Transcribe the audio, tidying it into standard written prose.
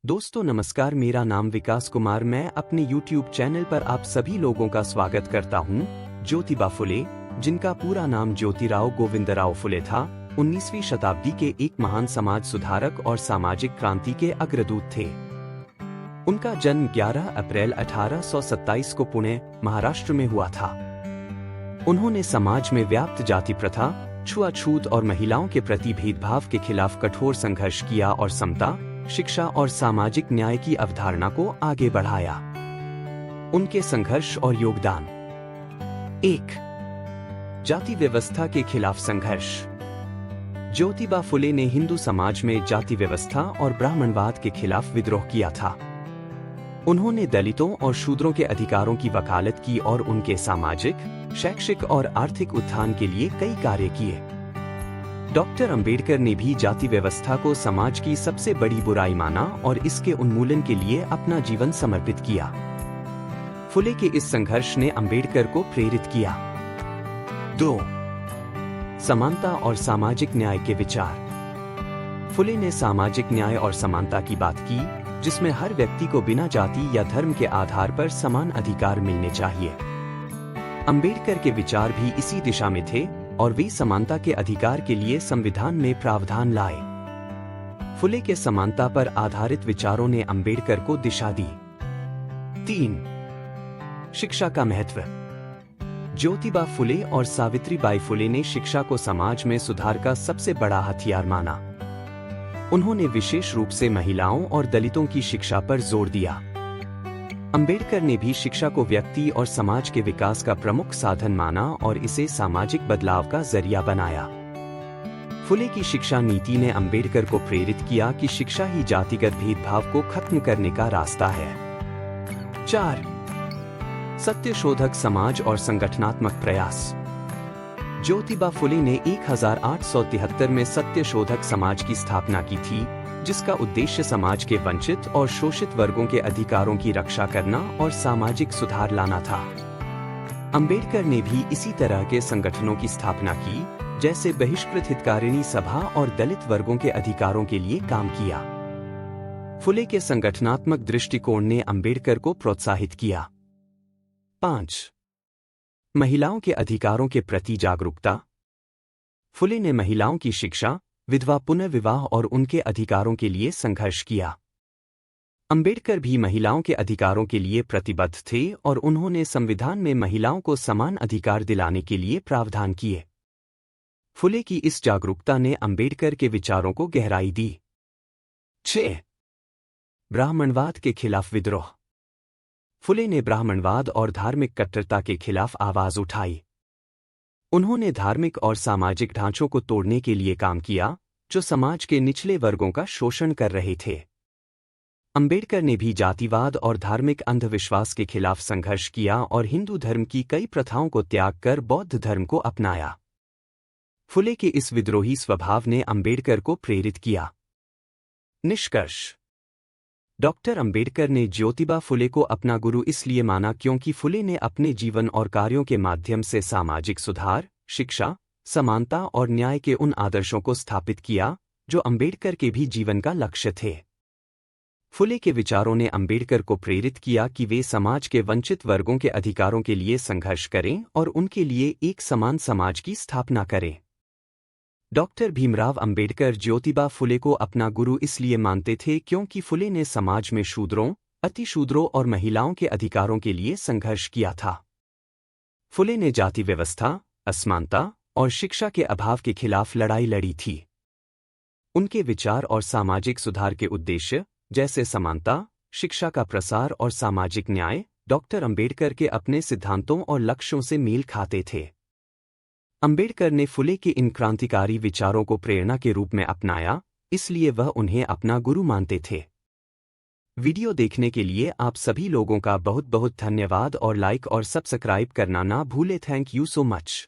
दोस्तों नमस्कार, मेरा नाम विकास कुमार। मैं अपने YouTube चैनल पर आप सभी लोगों का स्वागत करता हूं। ज्योतिबा फुले, जिनका पूरा नाम ज्योतिराव गोविंदराव फुले था, 19वीं शताब्दी के एक महान समाज सुधारक और सामाजिक क्रांति के अग्रदूत थे। उनका जन्म 11 अप्रैल 1827 को पुणे, महाराष्ट्र में हुआ था। उन्होंने समाज में व्याप्त जाति प्रथा, छुआछूत और महिलाओं के प्रति भेदभाव के खिलाफ कठोर संघर्ष किया और समता, शिक्षा और सामाजिक न्याय की अवधारणा को आगे बढ़ाया। उनके संघर्ष और योगदान। 1. जाति व्यवस्था के खिलाफ संघर्ष। ज्योतिबा फुले ने हिंदू समाज में जाति व्यवस्था और ब्राह्मणवाद के खिलाफ विद्रोह किया था। उन्होंने दलितों और शूद्रों के अधिकारों की वकालत की और उनके सामाजिक, शैक्षिक और आर्थिक उत्थान के लिए कई कार्य किए। डॉक्टर अंबेडकर ने भी जाति व्यवस्था को समाज की सबसे बड़ी बुराई माना और इसके उन्मूलन के लिए अपना जीवन समर्पित किया। फुले के इस संघर्ष ने अंबेडकर को प्रेरित किया। 2. समानता और सामाजिक न्याय के विचार। फुले ने सामाजिक न्याय और समानता की बात की, जिसमें हर व्यक्ति को बिना जाति या धर्म के आधार पर समान अधिकार मिलने चाहिए। अंबेडकर के विचार भी इसी दिशा में थे और वे समानता के अधिकार के लिए संविधान में प्रावधान लाए। फुले के समानता पर आधारित विचारों ने अंबेडकर को दिशा दी। 3. शिक्षा का महत्व। ज्योतिबा फुले और सावित्रीबाई फुले ने शिक्षा को समाज में सुधार का सबसे बड़ा हथियार माना। उन्होंने विशेष रूप से महिलाओं और दलितों की शिक्षा पर जोर दिया। अंबेडकर ने भी शिक्षा को व्यक्ति और समाज के विकास का प्रमुख साधन माना और इसे सामाजिक बदलाव का जरिया बनाया। फुले की शिक्षा नीति ने अंबेडकर को प्रेरित किया कि शिक्षा ही जातिगत भेदभाव को खत्म करने का रास्ता है। 4. सत्यशोधक समाज और संगठनात्मक प्रयास। ज्योतिबा फुले ने 1873 में सत्यशोधक समाज की स्थापना की थी, जिसका उद्देश्य समाज के वंचित और शोषित वर्गों के अधिकारों की रक्षा करना और सामाजिक सुधार लाना था। अंबेडकर ने भी इसी तरह के संगठनों की स्थापना की, जैसे बहिष्कृत हितकारिणी सभा और दलित वर्गों के अधिकारों के लिए काम किया। फुले के संगठनात्मक दृष्टिकोण ने अंबेडकर को प्रोत्साहित किया। 5. महिलाओं के अधिकारों के प्रति जागरूकता। फुले ने महिलाओं की शिक्षा, विधवा पुनर्विवाह और उनके अधिकारों के लिए संघर्ष किया। अंबेडकर भी महिलाओं के अधिकारों के लिए प्रतिबद्ध थे और उन्होंने संविधान में महिलाओं को समान अधिकार दिलाने के लिए प्रावधान किए। फुले की इस जागरूकता ने अंबेडकर के विचारों को गहराई दी। 6. ब्राह्मणवाद के खिलाफ विद्रोह। फुले ने ब्राह्मणवाद और धार्मिक कट्टरता के खिलाफ आवाज उठाई। उन्होंने धार्मिक और सामाजिक ढांचों को तोड़ने के लिए काम किया, जो समाज के निचले वर्गों का शोषण कर रहे थे। अंबेडकर ने भी जातिवाद और धार्मिक अंधविश्वास के खिलाफ संघर्ष किया और हिंदू धर्म की कई प्रथाओं को त्याग कर बौद्ध धर्म को अपनाया। फुले के इस विद्रोही स्वभाव ने अंबेडकर को प्रेरित किया। निष्कर्ष। डॉक्टर अंबेडकर ने ज्योतिबा फुले को अपना गुरु इसलिए माना क्योंकि फुले ने अपने जीवन और कार्यों के माध्यम से सामाजिक सुधार, शिक्षा, समानता और न्याय के उन आदर्शों को स्थापित किया, जो अंबेडकर के भी जीवन का लक्ष्य थे। फुले के विचारों ने अंबेडकर को प्रेरित किया कि वे समाज के वंचित वर्गों के अधिकारों के लिए संघर्ष करें और उनके लिए एक समान समाज की स्थापना करें। डॉक्टर भीमराव अंबेडकर ज्योतिबा फुले को अपना गुरु इसलिए मानते थे क्योंकि फुले ने समाज में शूद्रों, अतिशूद्रों और महिलाओं के अधिकारों के लिए संघर्ष किया था। फुले ने जाति व्यवस्था, असमानता और शिक्षा के अभाव के खिलाफ लड़ाई लड़ी थी। उनके विचार और सामाजिक सुधार के उद्देश्य, जैसे समानता, शिक्षा का प्रसार और सामाजिक न्याय, डॉक्टर अंबेडकर के अपने सिद्धांतों और लक्ष्यों से मेल खाते थे। अंबेडकर ने फुले के इन क्रांतिकारी विचारों को प्रेरणा के रूप में अपनाया, इसलिए वह उन्हें अपना गुरु मानते थे। वीडियो देखने के लिए आप सभी लोगों का बहुत बहुत धन्यवाद और लाइक और सब्सक्राइब करना ना भूले। Thank you so much.